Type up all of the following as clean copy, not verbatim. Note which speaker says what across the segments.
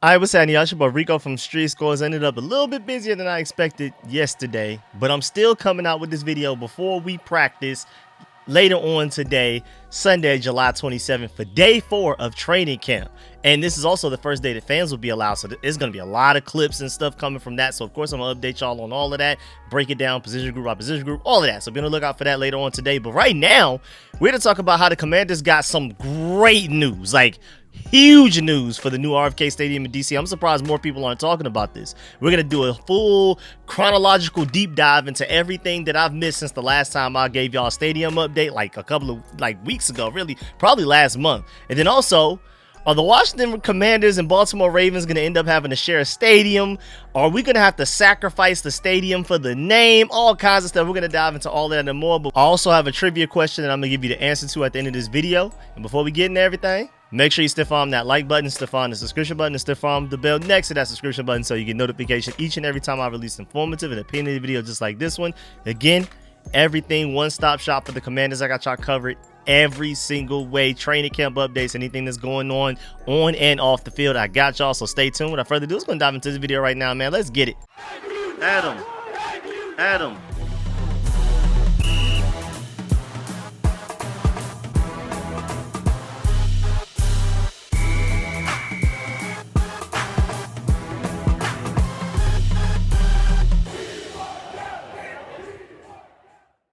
Speaker 1: I was saying, y'all, it's your boy Rico from StreetScores. Ended up a little bit busier than I expected yesterday, but I'm still coming out with this video before we practice later on today, Sunday, July 27th, for day 4 of training camp. And this is also the first day that fans will be allowed, so there's going to be a lot of clips and stuff coming from that. So of course I'm going to update y'all on all of that, break it down position group by position group, all of that. So be on the lookout for that later on today. But right now, we're going to talk about how the Commanders got some great news, like huge news for the new RFK Stadium in DC. I'm surprised more people aren't talking about this. We're going to do a full chronological deep dive into everything that I've missed since the last time I gave y'all a stadium update, like a couple of weeks ago, really, probably last month. And then also, are the Washington Commanders and Baltimore Ravens going to end up having to share a stadium? Are we going to have to sacrifice the stadium for the name? All kinds of stuff. We're going to dive into all that and more. But I also have a trivia question that I'm going to give you the answer to at the end of this video. And before we get into everything, make sure you stiff arm that like button, stiff arm the subscription button, and stiff arm the bell next to that subscription button so you get notification each and every time I release informative and opinionated video just like this one. Again, everything one-stop shop for the Commanders. I got y'all covered every single way. Training camp updates, anything that's going on and off the field, I got y'all, so stay tuned. Without further ado, let's go and dive into this video right now, man. Let's get it. Adam.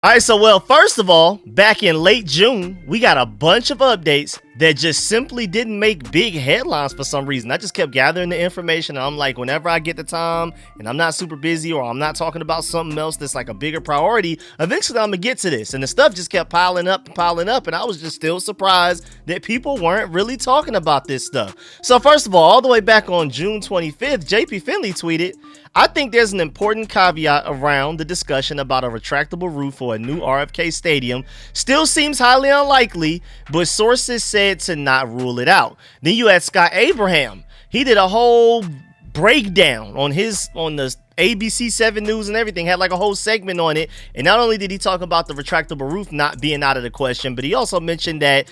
Speaker 1: All right, so well, first of all, back in late June, we got a bunch of updates that just simply didn't make big headlines for some reason. I just kept gathering the information, and I'm like, whenever I get the time and I'm not super busy or I'm not talking about something else that's like a bigger priority, eventually I'm gonna get to this. And the stuff just kept piling up, and I was just still surprised that people weren't really talking about this stuff. So first of all the way back on June 25th, JP Finley tweeted, "I think there's an important caveat around the discussion about a retractable roof for a new RFK stadium. Still seems highly unlikely, but sources said to not rule it out." Then you had Scott Abraham. He did a whole breakdown on the ABC 7 News and everything, had like a whole segment on it. And not only did he talk about the retractable roof not being out of the question, but he also mentioned that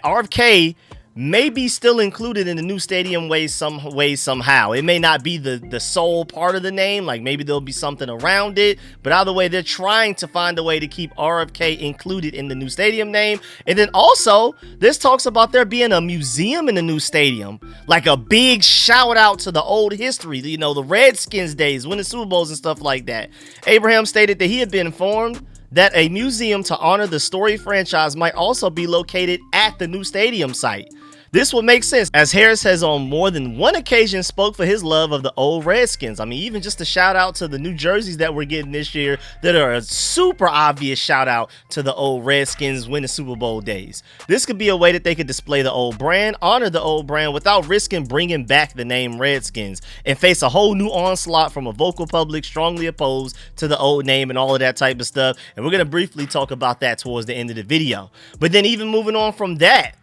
Speaker 1: RFK may be still included in the new stadium somehow. It may not be the sole part of the name, like maybe there'll be something around it, but either way, they're trying to find a way to keep RFK included in the new stadium name. And then also, this talks about there being a museum in the new stadium, like a big shout out to the old history, you know, the Redskins days, winning Super Bowls and stuff like that. Abraham stated that he had been informed that a museum to honor the storied franchise might also be located at the new stadium site. This would make sense, as Harris has on more than one occasion spoke for his love of the old Redskins. I mean, even just a shout out to the new jerseys that we're getting this year that are a super obvious shout out to the old Redskins winning Super Bowl days. This could be a way that they could display the old brand, honor the old brand without risking bringing back the name Redskins, and face a whole new onslaught from a vocal public strongly opposed to the old name and all of that type of stuff. And we're going to briefly talk about that towards the end of the video. But then even moving on from that,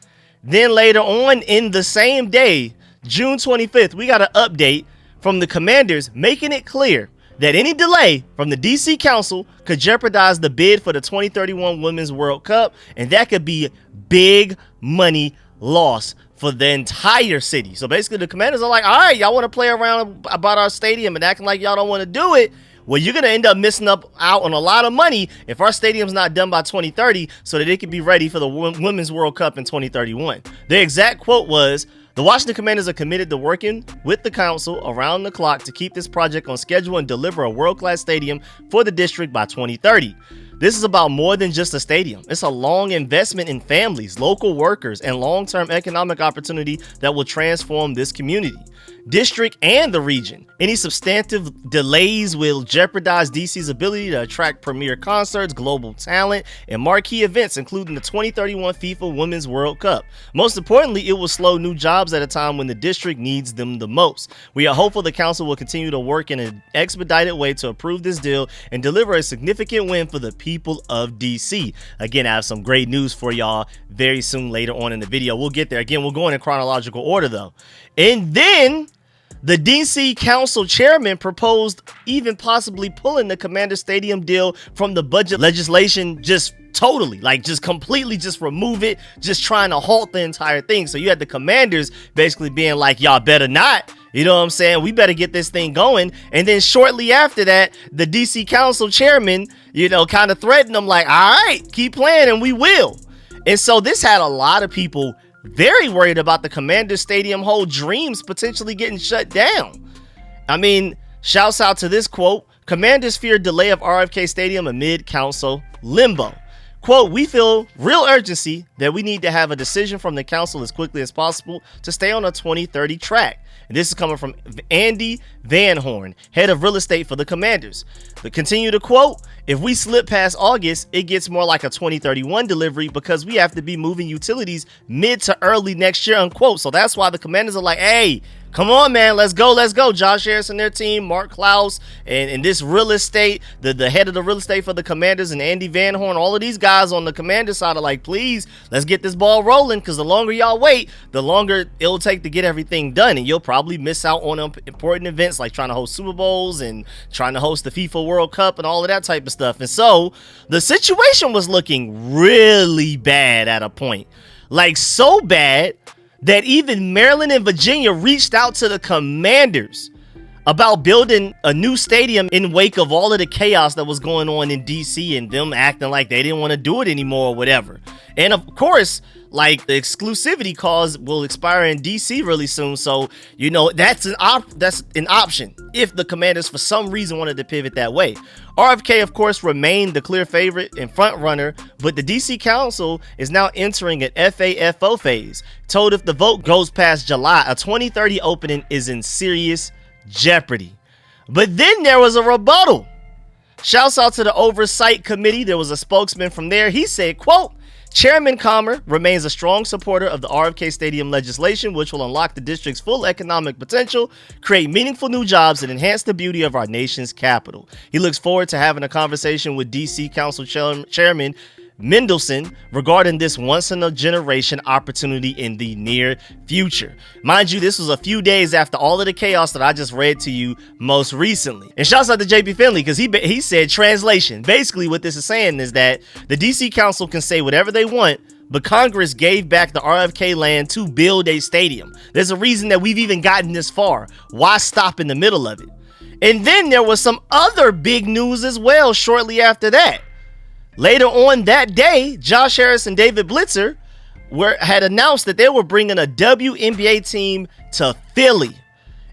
Speaker 1: then later on in the same day, June 25th, we got an update from the Commanders making it clear that any delay from the DC Council could jeopardize the bid for the 2031 Women's World Cup, and that could be big money loss for the entire city. So basically the Commanders are like, all right, y'all want to play around about our stadium and acting like y'all don't want to do it? Well, you're going to end up missing out on a lot of money if our stadium's not done by 2030 so that it can be ready for the Women's World Cup in 2031. The exact quote was, "The Washington Commanders are committed to working with the council around the clock to keep this project on schedule and deliver a world-class stadium for the district by 2030. This is about more than just a stadium. It's a long investment in families, local workers, and long-term economic opportunity that will transform this community, district, and the region. Any substantive delays will jeopardize DC's ability to attract premier concerts, global talent, and marquee events, including the 2031 FIFA Women's World Cup. Most importantly, it will slow new jobs at a time when the district needs them the most. We are hopeful the council will continue to work in an expedited way to approve this deal and deliver a significant win for the people of DC." Again, I have some great news for y'all very soon later on in the video. We'll get there. Again, we'll go in chronological order though. And then The DC Council chairman proposed even possibly pulling the Commander Stadium deal from the budget legislation just totally, like just completely just remove it, just trying to halt the entire thing. So you had the Commanders basically being like, y'all better not. You know what I'm saying? We better get this thing going. And then shortly after that, the DC Council chairman, you know, kind of threatened them like, all right, keep playing and we will. And so this had a lot of people very worried about the Commander Stadium whole dreams potentially getting shut down. I mean, shouts out to this quote: Commanders fear delay of RFK Stadium amid council limbo. Quote, we feel real urgency that we need to have a decision from the council as quickly as possible to stay on a 2030 track. And this is coming from Andy Van Horn, head of real estate for the Commanders. To continue to quote, if we slip past August, it gets more like a 2031 delivery because we have to be moving utilities mid to early next year, unquote. So that's why the Commanders are like, hey, come on, man, let's go, let's go. Josh Harris and their team, Mark Klaus, and this real estate, the head of the real estate for the Commanders, and Andy Van Horn, all of these guys on the Commander side are like, please, let's get this ball rolling, because the longer y'all wait, the longer it'll take to get everything done, and you'll probably miss out on important events like trying to host Super Bowls and trying to host the FIFA World Cup and all of that type of stuff. And so the situation was looking really bad at a point, like so bad that even Maryland and Virginia reached out to the Commanders about building a new stadium in wake of all of the chaos that was going on in DC and them acting like they didn't want to do it anymore or whatever. And of course, like, the exclusivity clause will expire in DC really soon, so you know that's an option if the Commanders for some reason wanted to pivot that way. RFK, of course, remained the clear favorite and front runner, but the DC Council is now entering an FAFO phase. Told if the vote goes past July, a 2030 opening is in serious jeopardy. But then there was a rebuttal. Shouts out to the Oversight Committee. There was a spokesman from there. He said, quote, Chairman Comer remains a strong supporter of the RFK Stadium legislation, which will unlock the district's full economic potential, create meaningful new jobs, and enhance the beauty of our nation's capital. He looks forward to having a conversation with DC Council Chairman Mendelson regarding this once-in-a-generation opportunity in the near future. Mind you, this was a few days after all of the chaos that I just read to you most recently. And shouts out to JP Finley, because he said, translation, basically what this is saying is that the DC Council can say whatever they want, but Congress gave back the RFK land to build a stadium. There's a reason that we've even gotten this far. Why stop in the middle of it? And then there was some other big news as well shortly after that. Later on that day, Josh Harris and David Blitzer had announced that they were bringing a WNBA team to Philly.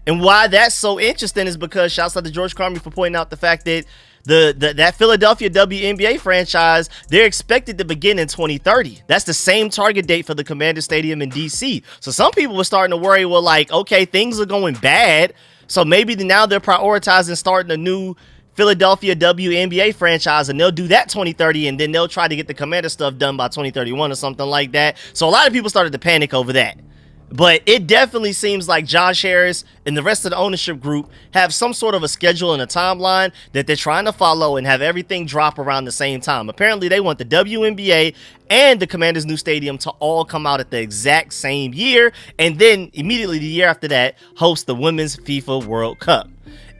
Speaker 1: And why that's so interesting is because, shouts out to George Carmi for pointing out the fact that that Philadelphia WNBA franchise, they're expected to begin in 2030. That's the same target date for the Commander Stadium in DC. So some people were starting to worry, well, like, okay, things are going bad, so maybe now they're prioritizing starting a new Philadelphia WNBA franchise, and they'll do that 2030, and then they'll try to get the Commander stuff done by 2031 or something like that. So a lot of people started to panic over that. But it definitely seems like Josh Harris and the rest of the ownership group have some sort of a schedule and a timeline that they're trying to follow and have everything drop around the same time. Apparently, they want the WNBA and the Commanders' new stadium to all come out at the exact same year, and then immediately the year after that, host the Women's FIFA World Cup.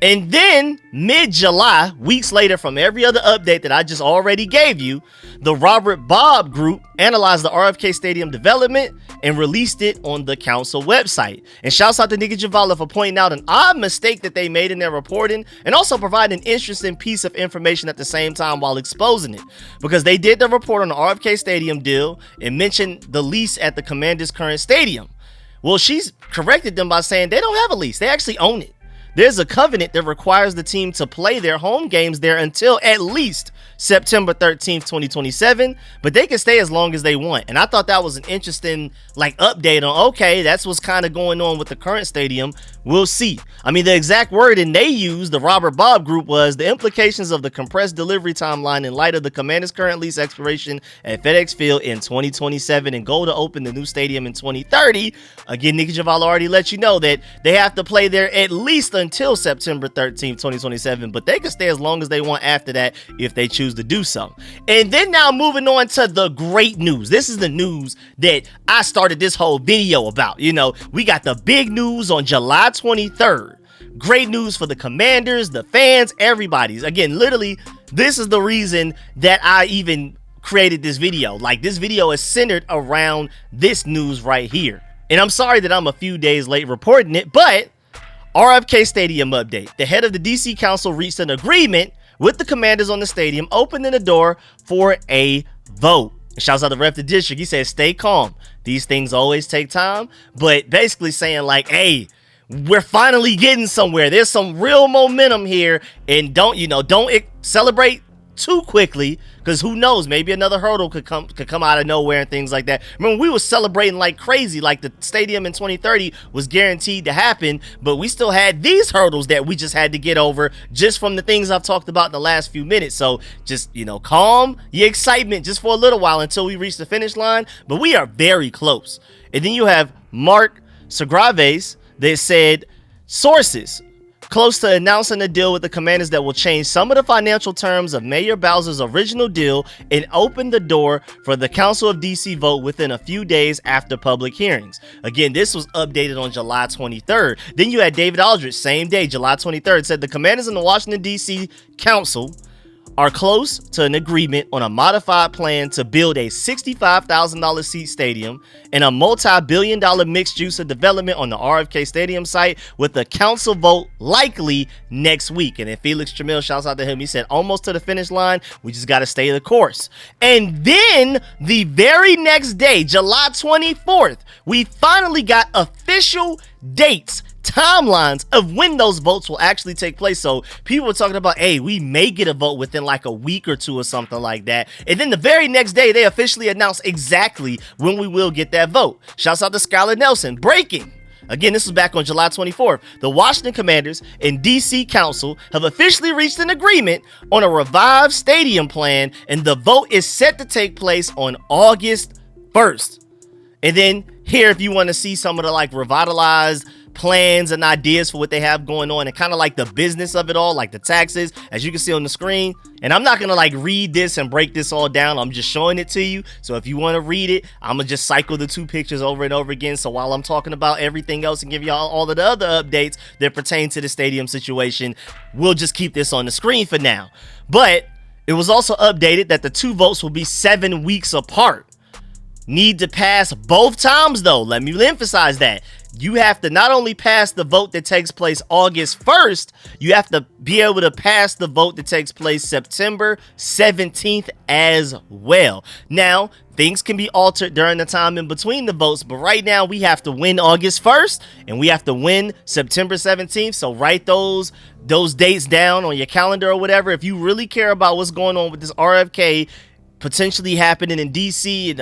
Speaker 1: And then mid-July, weeks later from every other update that I just already gave you, the Robert Bob Group analyzed the RFK Stadium development and released it on the council website. And shouts out to Nika Javala for pointing out an odd mistake that they made in their reporting, and also providing an interesting piece of information at the same time while exposing it. Because they did the report on the RFK Stadium deal and mentioned the lease at the Commanders' current stadium. Well, she's corrected them by saying they don't have a lease. They actually own it. There's a covenant that requires the team to play their home games there until at least September 13th, 2027, but they can stay as long as they want. And I thought that was an interesting update on, okay, that's what's kind of going on with the current stadium. We'll see. I mean, the exact wording they used, the Robert Bob Group, was the implications of the compressed delivery timeline in light of the Commanders' current lease expiration at FedEx Field in 2027 and goal to open the new stadium in 2030. Again, Nikki Javala already let you know that they have to play there at least until September 13th, 2027, but they can stay as long as they want after that if they choose to do so. And then now moving on to the great news. This is the news that I started this whole video about. You know, we got the big news on July 23rd. Great news for the Commanders, the fans, everybody's. Again, literally, this is the reason that I even created this video. Like, this video is centered around this news right here. And I'm sorry that I'm a few days late reporting it, but RFK Stadium update. The head of the DC Council reached an agreement with the Commanders on the stadium, opening the door for a vote. Shouts out to Rep the District. He says, stay calm. These things always take time, but basically saying like, hey, we're finally getting somewhere. There's some real momentum here, and don't celebrate too quickly, because who knows, maybe another hurdle could come out of nowhere and things like that. Remember, we were celebrating like crazy, like the stadium in 2030 was guaranteed to happen, but we still had these hurdles that we just had to get over just from the things I've talked about in the last few minutes. So just, calm your excitement just for a little while until we reach the finish line, but we are very close. And then you have Mark Segraves that said sources close to announcing a deal with the Commanders that will change some of the financial terms of Mayor Bowser's original deal and open the door for the Council of DC vote within a few days after public hearings. Again, this was updated on July 23rd. Then you had David Aldridge, same day, July 23rd, said the Commanders and the Washington DC Council are close to an agreement on a modified plan to build a $65,000 seat stadium and a multi-billion-dollar mixed-use development on the RFK Stadium site, with the council vote likely next week. And then Felix Tramiel, shouts out to him, he said, almost to the finish line, we just got to stay the course. And then the very next day, July 24th, we finally got official dates, timelines of when those votes will actually take place. So people were talking about, hey, we may get a vote within like a week or two or something like that. And then the very next day, they officially announced exactly when we will get that vote. Shouts out to Skylar Nelson. Breaking. Again, this was back on July 24th. The Washington Commanders and DC Council have officially reached an agreement on a revived stadium plan, and the vote is set to take place on August 1st. And then here, if you want to see some of the like revitalized plans and ideas for what they have going on and kind of like the business of it all, like the taxes, as you can see on the screen. And I'm not going to like read this and break this all down. I'm just showing it to you. So if you want to read it, I'm going to just cycle the two pictures over and over again. So while I'm talking about everything else and give y'all all of the other updates that pertain to the stadium situation, we'll just keep this on the screen for now. But it was also updated that the two votes will be 7 weeks apart. Need to pass both times though. Let me emphasize that. You have to not only pass the vote that takes place August 1st, you have to be able to pass the vote that takes place September 17th as well. Now, things can be altered during the time in between the votes, but right now we have to win August 1st and we have to win September 17th. So write those dates down on your calendar or whatever. If you really care about what's going on with this RFK potentially happening in DC,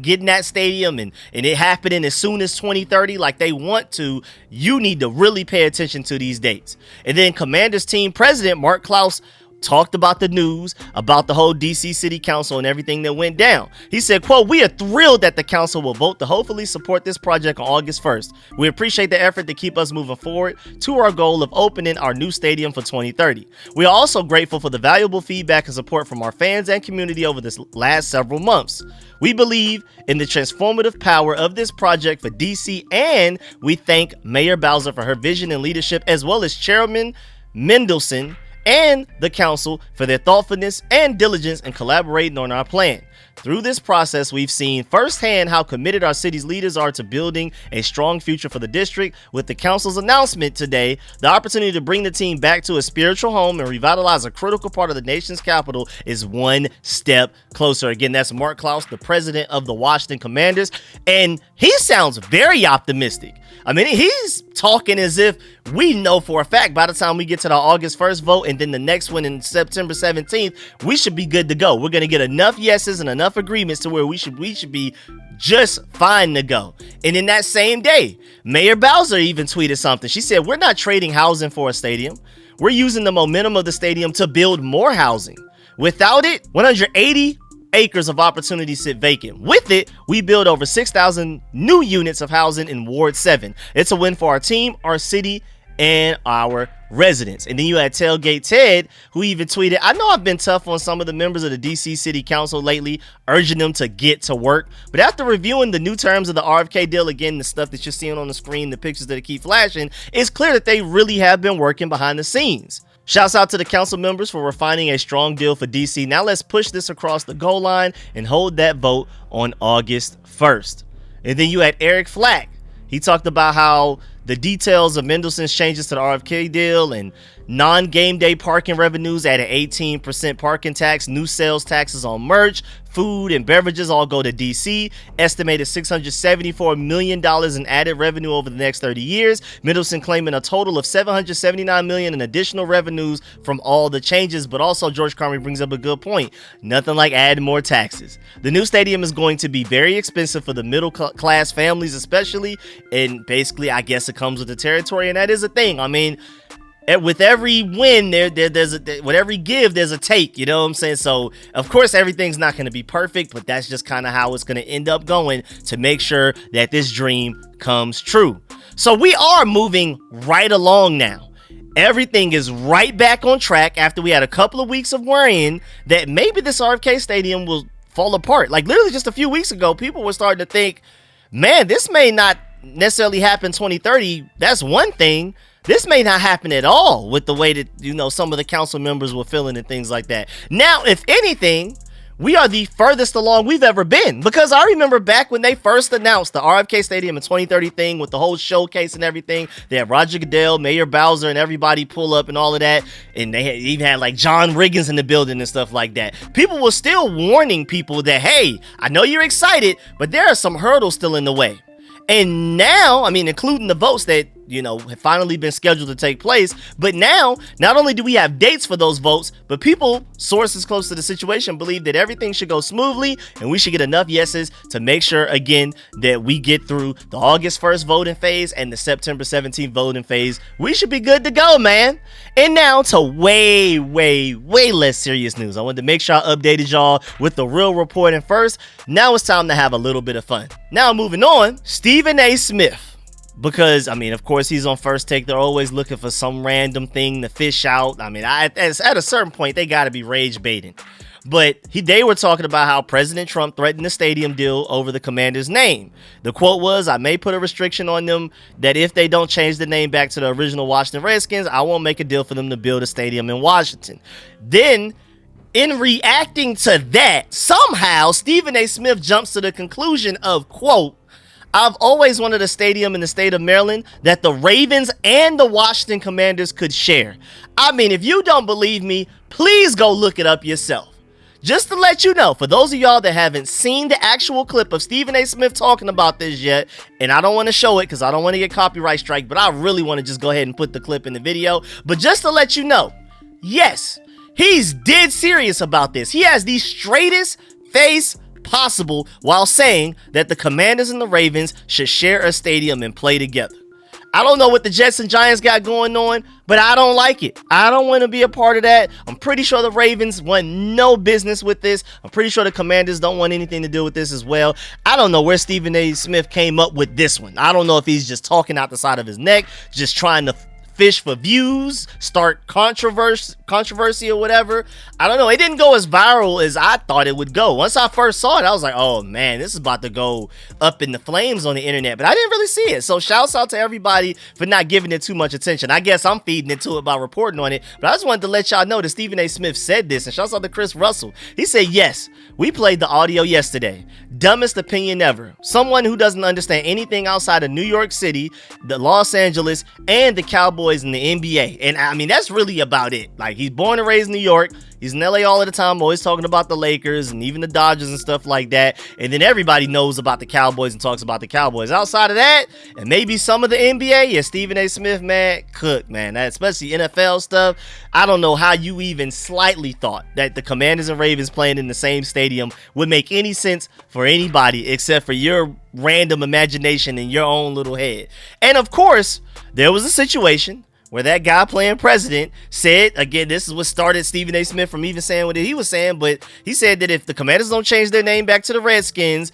Speaker 1: getting that stadium and it happening as soon as 2030 like they want to, you need to really pay attention to these dates. And then Commanders team president Mark Klaus talked about the news about the whole DC City Council and everything that went down. He said, quote, "We are thrilled that the council will vote to hopefully support this project on August 1st. We appreciate the effort to keep us moving forward to our goal of opening our new stadium for 2030. We are also grateful for the valuable feedback and support from our fans and community over this last several months. We believe in the transformative power of this project for DC, and we thank Mayor Bowser for her vision and leadership, as well as Chairman Mendelson and the council for their thoughtfulness and diligence in collaborating on our plan. Through this process, we've seen firsthand how committed our city's leaders are to building a strong future for the district. With the council's announcement today, the opportunity to bring the team back to a spiritual home and revitalize a critical part of the nation's capital is one step closer." Again, that's Mark Klaus, the president of the Washington Commanders, and he sounds very optimistic. I mean, he's talking as if we know for a fact by the time we get to the August 1st vote and then the next one in September 17th, we should be good to go. We're going to get enough yeses and enough agreements to where we should be just fine to go. And in that same day, Mayor Bowser even tweeted something. She said, "We're not trading housing for a stadium. We're using the momentum of the stadium to build more housing. Without it, 180 acres of opportunity sit vacant. With it, we build over 6,000 new units of housing in Ward 7. It's a win for our team, our city, and our residents. And then you had Tailgate Ted, who even tweeted, I know I've been tough on some of the members of the DC City Council lately, urging them to get to work. But after reviewing the new terms of the RFK deal, again, the stuff that you're seeing on the screen, the pictures that keep flashing, it's clear that they really have been working behind the scenes. Shouts out to the council members for refining a strong deal for DC. Now let's push this across the goal line and hold that vote on August 1st. And then you had Eric Flack. He talked about how the details of Mendelson's changes to the RFK deal and non-game day parking revenues at an 18% parking tax, new sales taxes on merch, food, and beverages all go to DC. Estimated $674 million in added revenue over the next 30 years. Mendelson claiming a total of $779 million in additional revenues from all the changes. But also, George Carmy brings up a good point. Nothing like adding more taxes. The new stadium is going to be very expensive for the middle class families especially. And basically, I guess it comes with the territory. And that is a thing. I mean, with every win, with every give, there's a take, you know what I'm saying? So, of course, everything's not going to be perfect, but that's just kind of how it's going to end up going to make sure that this dream comes true. So we are moving right along now. Everything is right back on track after we had a couple of weeks of worrying that maybe this RFK Stadium will fall apart. Like, literally just a few weeks ago, people were starting to think, man, this may not necessarily happen 2030. That's one thing. This may not happen at all with the way that, you know, some of the council members were feeling and things like that. Now, if anything, we are the furthest along we've ever been, because I remember back when they first announced the RFK Stadium in 2030 thing with the whole showcase and everything. They had Roger Goodell, Mayor Bowser, and everybody pull up and all of that. And they even had like John Riggins in the building and stuff like that. People were still warning people that, hey, I know you're excited, but there are some hurdles still in the way. And now, I mean, including the votes that, you know, have finally been scheduled to take place. But now, not only do we have dates for those votes, but people, sources close to the situation, believe that everything should go smoothly and we should get enough yeses to make sure, again, that we get through the August 1st voting phase and the September 17th voting phase. We should be good to go, man. And now to way less serious news. I wanted to make sure I updated y'all with the real reporting first. Now it's time to have a little bit of fun. Now moving on, Stephen A. Smith. Because, I mean, of course, he's on First Take. They're always looking for some random thing to fish out. I mean, at a certain point, they got to be rage baiting. But they were talking about how President Trump threatened the stadium deal over the Commanders' name. The quote was, I may put a restriction on them that if they don't change the name back to the original Washington Redskins, I won't make a deal for them to build a stadium in Washington. Then, in reacting to that, somehow Stephen A. Smith jumps to the conclusion of, quote, I've always wanted a stadium in the state of Maryland that the Ravens and the Washington Commanders could share. I mean, if you don't believe me, please go look it up yourself. Just to let you know, for those of y'all that haven't seen the actual clip of Stephen A. Smith talking about this yet, and I don't want to show it because I don't want to get copyright strike, but I really want to just go ahead and put the clip in the video. But just to let you know, yes, he's dead serious about this. He has the straightest face possible while saying that the Commanders and the Ravens should share a stadium and play together. I don't know what the Jets and Giants got going on, but I don't like it. I don't want to be a part of that. I'm pretty sure the Ravens want no business with this. I'm pretty sure the Commanders don't want anything to do with this as well. I don't know where Stephen A. Smith came up with this one. I don't know if he's just talking out the side of his neck, just trying to fish for views, start controversy or whatever. I don't know. It didn't go as viral as I thought it would go. Once I first saw it, I was like, oh man, this is about to go up in the flames on the internet. But I didn't really see it. So shouts out to everybody for not giving it too much attention. I guess I'm feeding into it by reporting on it. But I just wanted to let y'all know that Stephen A. Smith said this. And shouts out to Chris Russell. He said, yes, we played the audio yesterday. Dumbest opinion ever. Someone who doesn't understand anything outside of New York City, the Los Angeles, and the Cowboys in the NBA. And I mean, that's really about it. Like, he's born and raised in New York. He's in LA all of the time, always talking about the Lakers and even the Dodgers and stuff like that. And then everybody knows about the Cowboys and talks about the Cowboys. Outside of that, and maybe some of the NBA, yeah, Stephen A. Smith, man, cook, man. That, especially NFL stuff. I don't know how you even slightly thought that the Commanders and Ravens playing in the same stadium would make any sense for anybody except for your random imagination in your own little head. And of course, there was a situation where that guy playing president said, again, this is what started Stephen A. Smith from even saying what he was saying, but he said that if the Commanders don't change their name back to the Redskins,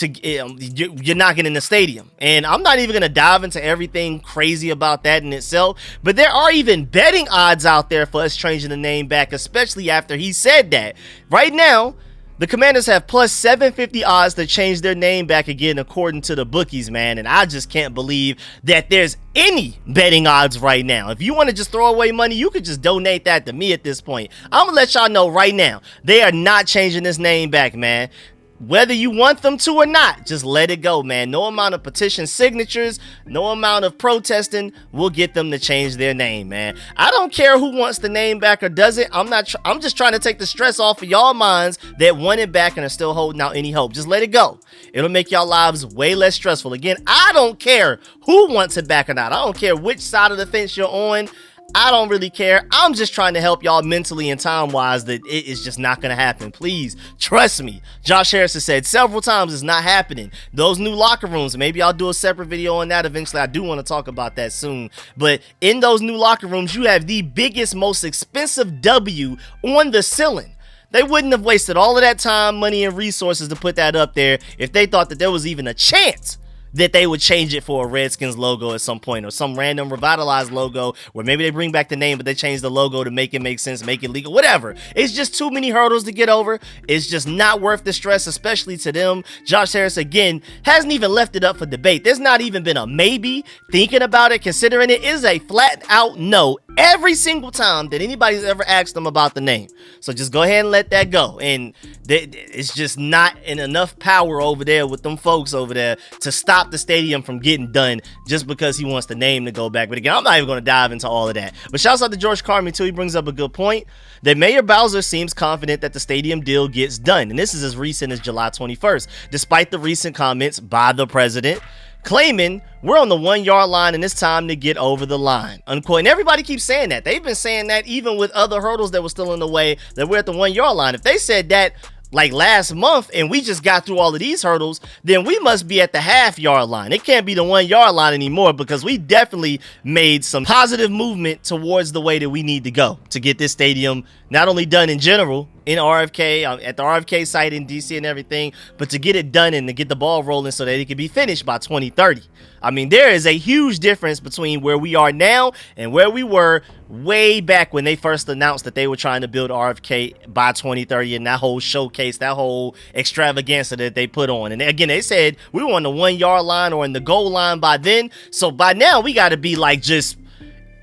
Speaker 1: you're not getting in the stadium. And I'm not even going to dive into everything crazy about that in itself, but there are even betting odds out there for us changing the name back, especially after he said that. Right now, the Commanders have plus 750 odds to change their name back again, according to the bookies, man. And I just can't believe that there's any betting odds right now. If you want to just throw away money, you could just donate that to me at this point. I'm going to let y'all know right now, they are not changing this name back, man. Whether you want them to or not, just let it go, man. No amount of petition signatures, no amount of protesting will get them to change their name, man. I don't care who wants the name back or doesn't. I'm just trying to take the stress off of y'all minds that want it back and are still holding out any hope. Just let it go. It'll make y'all lives way less stressful. Again, I don't care who wants it back or not. I don't care which side of the fence you're on. I don't really care. I'm just trying to help y'all mentally and time-wise that it is just not going to happen. Please, trust me. Josh Harris has said several times it's not happening. Those new locker rooms, maybe I'll do a separate video on that eventually. I do want to talk about that soon. But in those new locker rooms, you have the biggest, most expensive W on the ceiling. They wouldn't have wasted all of that time, money, and resources to put that up there if they thought that there was even a chance that they would change it for a Redskins logo at some point, or some random revitalized logo where maybe they bring back the name but they change the logo to make it make sense, make it legal, whatever. It's just too many hurdles to get over. It's just not worth the stress, especially to them. Josh Harris, again, hasn't even left it up for debate. There's not even been a maybe, thinking about it, considering it. Is a flat out no every single time that anybody's ever asked them about the name. So just go ahead and let that go. And it's just not enough power over there with them folks over there to stop the stadium from getting done just because he wants the name to go back. But again, I'm not even going to dive into all of that. But shouts out to George Carmen too. He brings up a good point that Mayor Bowser seems confident that the stadium deal gets done. And this is as recent as July 21st, despite the recent comments by the president claiming we're on the 1 yard line and it's time to get over the line, unquote. And everybody keeps saying that. They've been saying that even with other hurdles that were still in the way, that we're at the 1 yard line. If they said that like last month and we just got through all of these hurdles, then we must be at the half-yard line. It can't be the 1 yard line anymore, because we definitely made some positive movement towards the way that we need to go to get this stadium not only done in general in RFK, at the RFK site in DC and everything, but to get it done and to get the ball rolling so that it can be finished by 2030. I mean, there is a huge difference between where we are now and where we were way back when they first announced that they were trying to build RFK by 2030, and that whole showcase, that whole extravaganza that they put on. And again, they said we were on the 1 yard line or in the goal line by then. So by now we got to be like just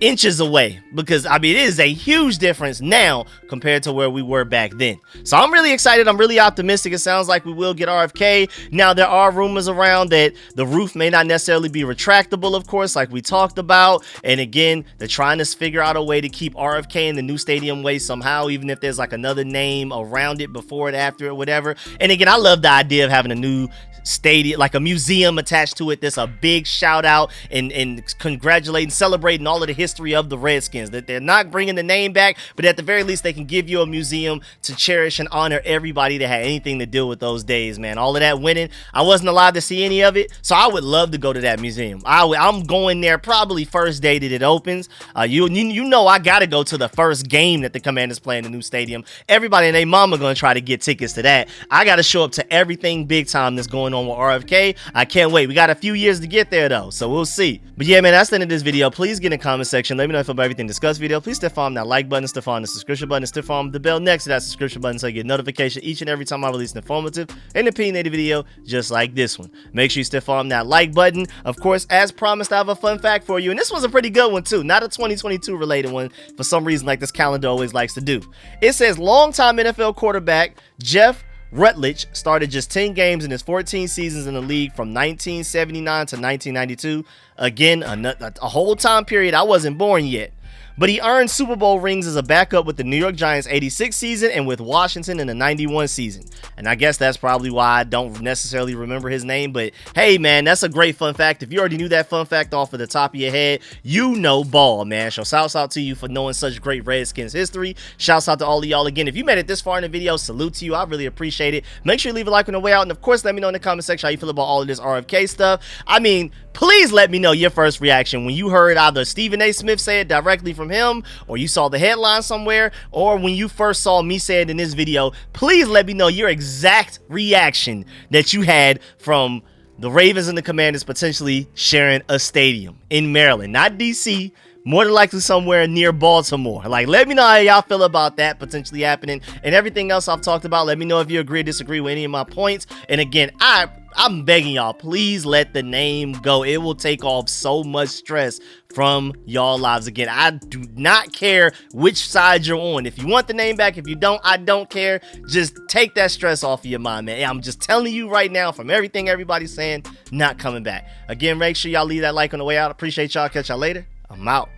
Speaker 1: inches away, because I mean, it is a huge difference now compared to where we were back then. So I'm really excited. I'm really optimistic. It sounds like we will get RFK. Now, there are rumors around that the roof may not necessarily be retractable, of course, like we talked about. And again, they're trying to figure out a way to keep RFK in the new stadium way somehow, even if there's like another name around it, before it, after it, whatever. And again, I love the idea of having a new stadium, like a museum attached to it. There's a big shout out and congratulating, celebrating all of the history of the Redskins, that they're not bringing the name back, but at the very least they can give you a museum to cherish and honor everybody that had anything to do with those days, man. All of that winning, I wasn't allowed to see any of it, so I would love to go to that museum. I'm going there probably first day that it opens. You know I gotta go to the first game that the Commanders play in the new stadium. Everybody and their mama gonna try to get tickets to that. I gotta show up to everything big time that's going on with RFK. I can't wait. We got a few years to get there though, so we'll see. But yeah, man, that's the end of this video. Please get in the comment section. Let me know if you feel about everything discussed video. Please step on that like button, step on the subscription button, step on the bell next to that subscription button so you get notification each and every time I release an informative and opinionated video just like this one. Make sure you step on that like button. Of course, as promised, I have a fun fact for you, and this was a pretty good one too. Not a 2022 related one for some reason, like this calendar always likes to do. It says longtime NFL quarterback Jeff Rutledge started just 10 games in his 14 seasons in the league from 1979 to 1992. Again, a whole time period I wasn't born yet. But he earned Super Bowl rings as a backup with the New York Giants 86 season and with Washington in the 91 season. And I guess that's probably why I don't necessarily remember his name. But hey, man, that's a great fun fact. If you already knew that fun fact off of the top of your head, you know ball, man. So shouts out to you for knowing such great Redskins history. Shouts out to all of y'all. Again, if you made it this far in the video, salute to you. I really appreciate it. Make sure you leave a like on the way out. And of course, let me know in the comment section how you feel about all of this RFK stuff. I mean, Please let me know your first reaction when you heard either Stephen A. Smith say it directly from him, or you saw the headline somewhere, or when you first saw me say it in this video. Please let me know your exact reaction that you had from the Ravens and the Commanders potentially sharing a stadium in Maryland, not DC, more than likely somewhere near Baltimore. Like, let me know how y'all feel about that potentially happening, and everything else I've talked about. Let me know if you agree or disagree with any of my points. And again, I'm begging y'all, please let the name go. It will take off so much stress from y'all lives. Again, I do not care which side you're on. If you want the name back, if you don't, I don't care. Just take that stress off of your mind, man. I'm just telling you right now, from everything everybody's saying, not coming back. Again, make sure y'all leave that like on the way out. Appreciate y'all. Catch y'all later. I'm out.